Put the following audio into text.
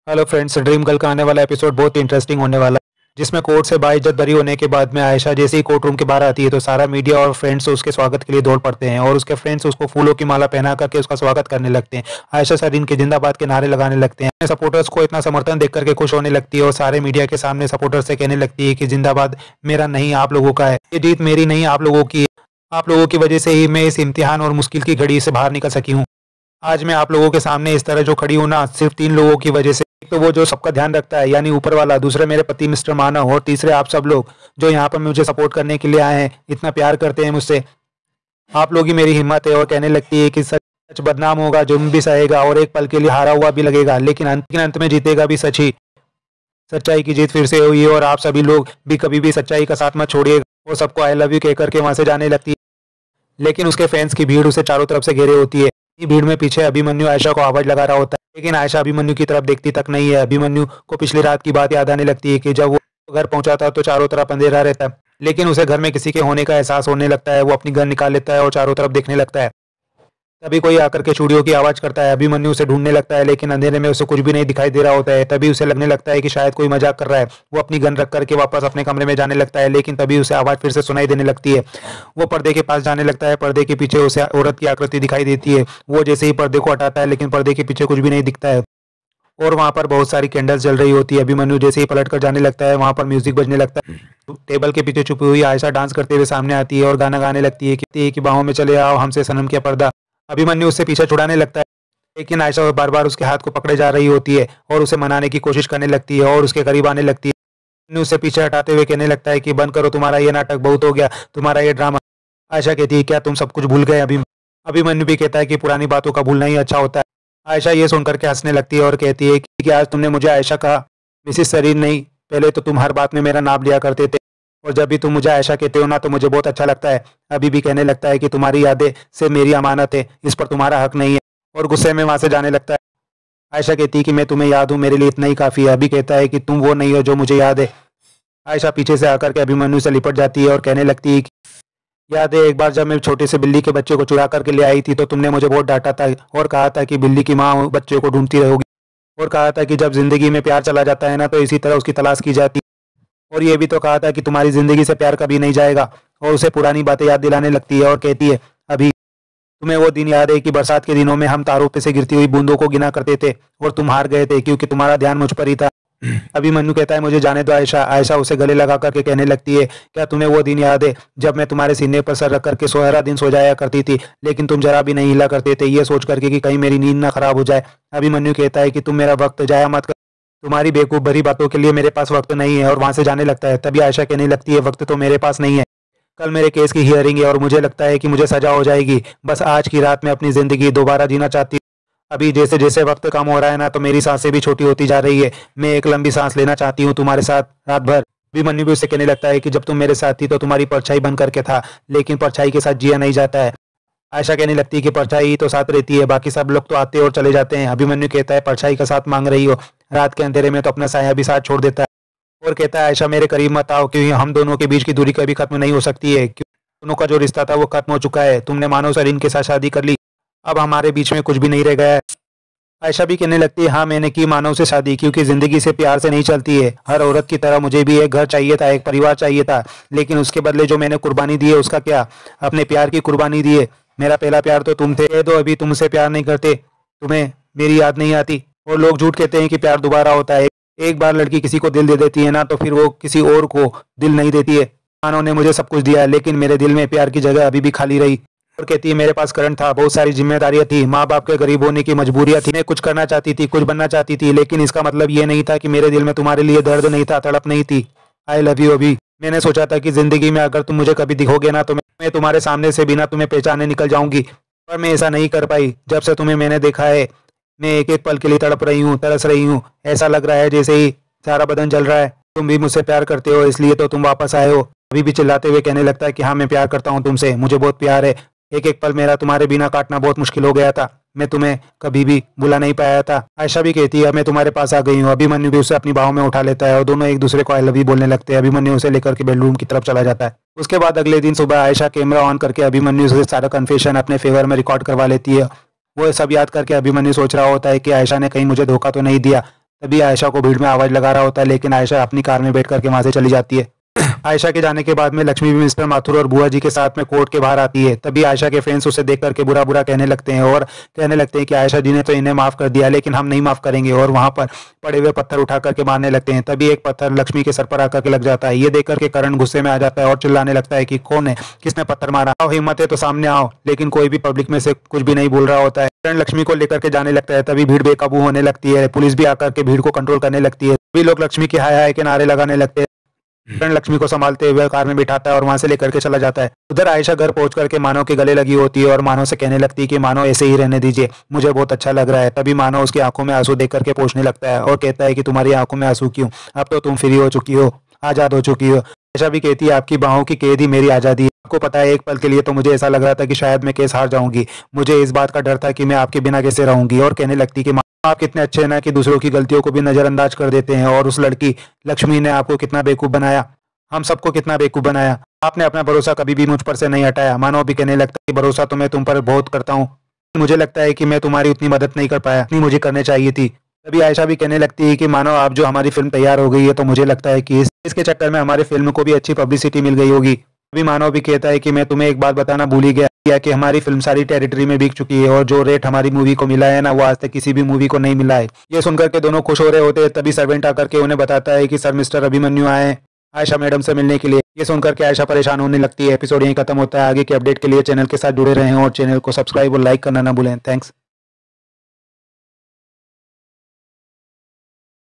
Hello friends, dream girl का आने वाला एपिसोड बहुत ही इंटरेस्टिंग होने वाला है। जिसमें कोर्ट से बाइज्जत बरी होने के बाद में आयशा जैसे ही कोर्ट रूम के बाहर आती है तो सारा मीडिया और फ्रेंड्स उसके स्वागत के लिए दौड़ पड़ते हैं और उसके फ्रेंड्स उसको फूलों की माला पहना करके उसका स्वागत करने लगते हैं। आयशा सरीन के जिंदाबाद के नारे लगाने लगते हैं। सपोर्टर्स को इतना समर्थन देख करके खुश होने लगती है और सारे मीडिया के सामने सपोर्टर्स से कहने लगती है कि जिंदाबाद मेरा नहीं, आप लोगों का है, ये जीत मेरी नहीं, आप लोगों की है। आप लोगों की वजह से ही मैं इस इम्तिहान और मुश्किल की घड़ी से बाहर निकल सकी हूँ। आज मैं आप लोगों के सामने इस तरह जो खड़ी हूँ ना, सिर्फ 3 लोगों की वजह से। एक तो वो जो सबका ध्यान रखता है यानी ऊपर वाला, दूसरे मेरे पति मिस्टर मानव, और तीसरे आप सब लोग जो यहाँ पर मुझे सपोर्ट करने के लिए आए हैं, इतना प्यार करते हैं मुझसे। आप लोग ही मेरी हिम्मत है। और कहने लगती है कि सच बदनाम होगा, जुर्म भी सहेगा और एक पल के लिए हारा हुआ भी लगेगा, लेकिन अंत में जीतेगा भी सच ही। सच्चाई की जीत फिर से हुई है और आप सभी लोग भी कभी भी सच्चाई का साथ मत छोड़िएगा। वो सबको आई लव यू कह करके वहां से जाने लगती है, लेकिन उसके फैंस की भीड़ उसे चारों तरफ से घेरे होती है। इसी भीड़ में पीछे अभिमन्यु आयशा को आवाज लगा रहा होता है, लेकिन आयशा अभिमन्यु की तरफ देखती तक नहीं है। अभिमन्यु को पिछली रात की बात याद आने लगती है कि जब वो घर पहुंचा था तो चारों तरफ अंधेरा रहता है, लेकिन उसे घर में किसी के होने का एहसास होने लगता है। वो अपनी गन निकाल लेता है और चारों तरफ देखने लगता है। तभी कोई आकर के चूड़ियों की आवाज करता है। अभिमन्यु उसे ढूंढने लगता है, लेकिन अंधेरे में उसे कुछ भी नहीं दिखाई दे रहा होता है। तभी उसे लगने लगता है कि शायद कोई मजाक कर रहा है। वो अपनी गन रख करके वापस अपने कमरे में जाने लगता है, लेकिन तभी उसे आवाज फिर से सुनाई देने लगती है। वो पर्दे के पास जाने लगता है। पर्दे के पीछे उसे औरत की आकृति दिखाई देती है। वो जैसे ही पर्दे को हटाता है, लेकिन पर्दे के पीछे कुछ भी नहीं दिखता है और वहां पर बहुत सारी कैंडल्स जल रही होती है। अभिमन्यु जैसे ही पलट कर जाने लगता है, वहां पर म्यूजिक बजने लगता है। टेबल के पीछे छुपी हुई आयशा डांस करते हुए सामने आती है और गाना गाने लगती है कि बाहों में चले आओ हमसे सनम क्या पर्दा। अभिमन्यु उससे पीछे छुड़ाने लगता है, लेकिन आयशा बार बार उसके हाथ को पकड़े जा रही होती है और उसे मनाने की कोशिश करने लगती है और उसके करीब आने लगती है। अभिमन्यु उसे पीछे हटाते हुए कहने लगता है कि बंद करो, तुम्हारा ये नाटक बहुत हो गया, तुम्हारा ये ड्रामा। आयशा कहती है, क्या तुम सब कुछ भूल गए? अभिमन्यु भी कहता है कि पुरानी बातों का भूलना ही अच्छा होता है। आयशा ये सुनकर के हंसने लगती है और कहती है कि आज तुमने मुझे आयशा कहा, मिसिस सरीन नहीं। पहले तो तुम हर बात में मेरा नाम लिया करते थे और जब भी तुम मुझे आयशा कहते हो ना तो मुझे बहुत अच्छा लगता है। अभी भी कहने लगता है कि तुम्हारी यादें से मेरी अमानत है, इस पर तुम्हारा हक नहीं है, और गुस्से में वहां से जाने लगता है। आयशा कहती है कि मैं तुम्हें याद हूँ, मेरे लिए इतना ही काफी है। अभी कहता है कि तुम वो नहीं हो जो मुझे याद है। आयशा पीछे से आकर के अभिमन्यु से लिपट जाती है और कहने लगती है कि याद है एक बार जब मैं छोटे से बिल्ली के बच्चे को चुरा करके ले आई थी तो तुमने मुझे बहुत डांटा था और कहा था कि बिल्ली की माँ बच्चे को ढूंढती रहोगी, और कहा था कि जब जिंदगी में प्यार चला जाता है ना तो इसी तरह उसकी तलाश की जाती है, और ये भी तो कहा था कि तुम्हारी जिंदगी से प्यार कभी नहीं जाएगा। और उसे पुरानी बातें याद दिलाने लगती है और कहती है, अभी तुम्हें वो दिन याद है कि बरसात के दिनों में हम तारों पे से गिरती हुई बूंदों को गिना करते थे और तुम हार गए थे क्योंकि तुम्हारा ध्यान मुझ पर ही था। अभिमन्यु कहता है, मुझे जाने दो आयशा। आयशा उसे गले लगा करके कहने लगती है, क्या तुम्हें वो दिन याद है जब मैं तुम्हारे सीने पर सर रख करके सोहरा दिन सो जाया करती थी, लेकिन तुम जरा भी नहीं हिला करते थे, ये सोच करके कि कहीं मेरी नींद ना खराब हो जाए। अभिमन्यु कहता है कि तुम मेरा वक्त जाया मत कर, तुम्हारी बेवकूफ भरी बातों के लिए मेरे पास वक्त नहीं है, और वहां से जाने लगता है। तभी आयशा कहने लगती है, वक्त तो मेरे पास नहीं है, कल मेरे केस की हियरिंग है और मुझे लगता है कि मुझे सजा हो जाएगी। बस आज की रात में अपनी जिंदगी दोबारा जीना चाहती हूँ। अभी जैसे जैसे वक्त कम हो रहा है ना तो मेरी सांसें भी छोटी होती जा रही है। मैं एक लंबी सांस लेना चाहती हूँ तुम्हारे साथ रात भर। अभिमन्यु भी उससे कहने लगता है कि जब तुम मेरे साथ थी तो तुम्हारी परछाई बन करके था, लेकिन परछाई के साथ जिया नहीं जाता है। आयशा कहने लगती है कि परछाई तो साथ रहती है, बाकी सब लोग तो आते और चले जाते हैं। अभिमन्यु कहता है, परछाई का साथ मांग रही हो? रात के अंधेरे में तो अपना साया भी साथ छोड़ देता है। और कहता है, आयशा मेरे करीब मत आओ, क्योंकि हम दोनों के बीच की दूरी कभी खत्म नहीं हो सकती है। दोनों का जो रिश्ता था वो खत्म हो चुका है। तुमने मानव सरीन के साथ शादी कर ली, अब हमारे बीच में कुछ भी नहीं रह गया है। आयशा भी कहने लगती है, हाँ मैंने की मानव से शादी, क्योंकि जिंदगी से प्यार से नहीं चलती है। हर औरत की तरह मुझे भी एक घर चाहिए था, एक परिवार चाहिए था, लेकिन उसके बदले जो मैंने कुर्बानी दी है उसका क्या? अपने प्यार की कुर्बानी दी है। मेरा पहला प्यार तो तुम थे। कह दो अभी तुमसे प्यार नहीं करते, तुम्हें मेरी याद नहीं आती। और लोग झूठ कहते हैं कि प्यार दोबारा होता है। एक बार लड़की किसी को दिल दे देती है ना तो फिर वो किसी और को दिल नहीं देती है। मानव ने मुझे सब कुछ दिया है, लेकिन मेरे दिल में प्यार की जगह अभी भी खाली रही। और कहती है, मेरे पास करंट था, बहुत सारी जिम्मेदारियां थी, माँ बाप के गरीब होने की मजबूरियां थी, मैं कुछ करना चाहती थी, कुछ बनना चाहती थी, लेकिन इसका मतलब ये नहीं था कि मेरे दिल में तुम्हारे लिए दर्द नहीं था, तड़प नहीं थी। आई लव यू अभी। मैंने सोचा था कि जिंदगी में अगर तुम मुझे कभी दिखोगे ना तो मैं तुम्हारे सामने से बिना तुम्हें पहचाने निकल जाऊंगी, पर मैं ऐसा नहीं कर पाई। जब से तुम्हें मैंने देखा है मैं एक एक पल के लिए तड़प रही हूँ, तरस रही हूँ। ऐसा लग रहा है जैसे ही सारा बदन जल रहा है। तुम भी मुझसे प्यार करते हो, इसलिए तो तुम वापस आए हो। अभी भी चिल्लाते हुए कहने लगता है कि हाँ मैं प्यार करता हूँ तुमसे, मुझे बहुत प्यार है। एक एक पल मेरा तुम्हारे बिना काटना बहुत मुश्किल हो गया था, मैं तुम्हें कभी भी भुला नहीं पाया था। आयशा भी कहती है, मैं तुम्हारे पास आ गई हूँ। अभिमन्यु भी उसे अपनी बाहों में उठा लेता है और दोनों एक दूसरे को आई लव यू बोलने लगते हैं। अभिमन्यु उसे लेकर के बेडरूम की तरफ चला जाता है। उसके बाद अगले दिन सुबह आयशा कैमरा ऑन करके अभिमन्यु से सारा कन्फेशन अपने फेवर में रिकॉर्ड करवा लेती है। वो सब याद करके अभिमन्यु सोच रहा होता है कि आयशा ने कहीं मुझे धोखा तो नहीं दिया, तभी आयशा को भीड़ में आवाज़ लगा रहा होता है, लेकिन आयशा अपनी कार में बैठ करके वहाँ से चली जाती है। आयशा के जाने के बाद में लक्ष्मी भी मिस्टर माथुर और बुआ जी के साथ में कोर्ट के बाहर आती है। तभी आयशा के फ्रेंड्स उसे देख करके बुरा बुरा कहने लगते हैं और कहने लगते हैं कि आयशा जी ने तो इन्हें माफ कर दिया, लेकिन हम नहीं माफ करेंगे, और वहां पर पड़े हुए पत्थर उठा करके मारने लगते हैं। तभी एक पत्थर लक्ष्मी के सर पर आकर के लग जाता है। ये देख करके करण गुस्से में आ जाता है और चिल्लाने लगता है कि कौन है, किसने पत्थर मारा, आओ हिम्मत है तो सामने आओ। लेकिन कोई भी पब्लिक में से कुछ भी नहीं बोल रहा होता है। करण लक्ष्मी को लेकर के जाने लगता है। तभी भीड़ बेकाबू होने लगती है। पुलिस भी आकर के भीड़ को कंट्रोल करने लगती है। सभी लोग लक्ष्मी के हाय हाय के नारे लगाने लगते हैं। करण लक्ष्मी को संभालते हुए कार में बिठाता है और वहां से लेकर के चला जाता है। उधर आयशा घर पहुंच करके मानव के गले लगी होती है और मानव से कहने लगती है कि मानव ऐसे ही रहने दीजिए, मुझे बहुत अच्छा लग रहा है। तभी मानव उसकी आंखों में आंसू देख करके पूछने लगता है और कहता है कि तुम्हारी आंखों में आंसू क्यों, अब तो तुम फ्री हो चुकी हो, आजाद हो चुकी हो। आयशा भी कहती है आपकी बाहों की कैद ही मेरी आजादी है। आपको पता है एक पल के लिए तो मुझे ऐसा लग रहा था कि शायद मैं केस हार जाऊंगी, मुझे इस बात का डर था कि मैं आपके बिना कैसे रहूंगी। और कहने लगती कि आप कितने अच्छे हैं ना कि दूसरों की गलतियों को भी नजरअंदाज कर देते हैं, और उस लड़की लक्ष्मी ने आपको कितना बेवकूफ बनाया, हम सबको कितना बेवकूफ बनाया। आपने अपना भरोसा कभी भी मुझ पर से नहीं हटाया। मानव भी कहने लगता है कि भरोसा तो मैं तुम पर बहुत करता हूँ, मुझे लगता है कि मैं तुम्हारी उतनी मदद नहीं कर पाया जितनी मुझे करनी चाहिए थी। तभी आयशा भी कहने लगती है कि मानो आप जो हमारी फिल्म तैयार हो गई है तो मुझे लगता है कि इसके चक्कर में हमारी फिल्म को भी अच्छी पब्लिसिटी मिल गई होगी। तभी मानव भी कहता है कि मैं तुम्हें एक बात बताना भूल ही गया कि हमारी फिल्म सारी टेरिटरी में बिक चुकी है और जो रेट हमारी मूवी को मिला है ना वो आज तक किसी भी मूवी को नहीं मिला है। ये सुनकर के दोनों खुश हो रहे होते हैं। तभी सर्वेंट आकर के उन्हें बताता है कि सर मिस्टर अभिमन्यु आए हैं आयशा मैडम से मिलने के लिए। ये सुनकर के आयशा परेशान होने लगती है। एपिसोड यहीं खत्म होता है। आगे के अपडेट के लिए चैनल के साथ जुड़े रहें और चैनल को सब्सक्राइब और लाइक करना ना भूलें। थैंक्स।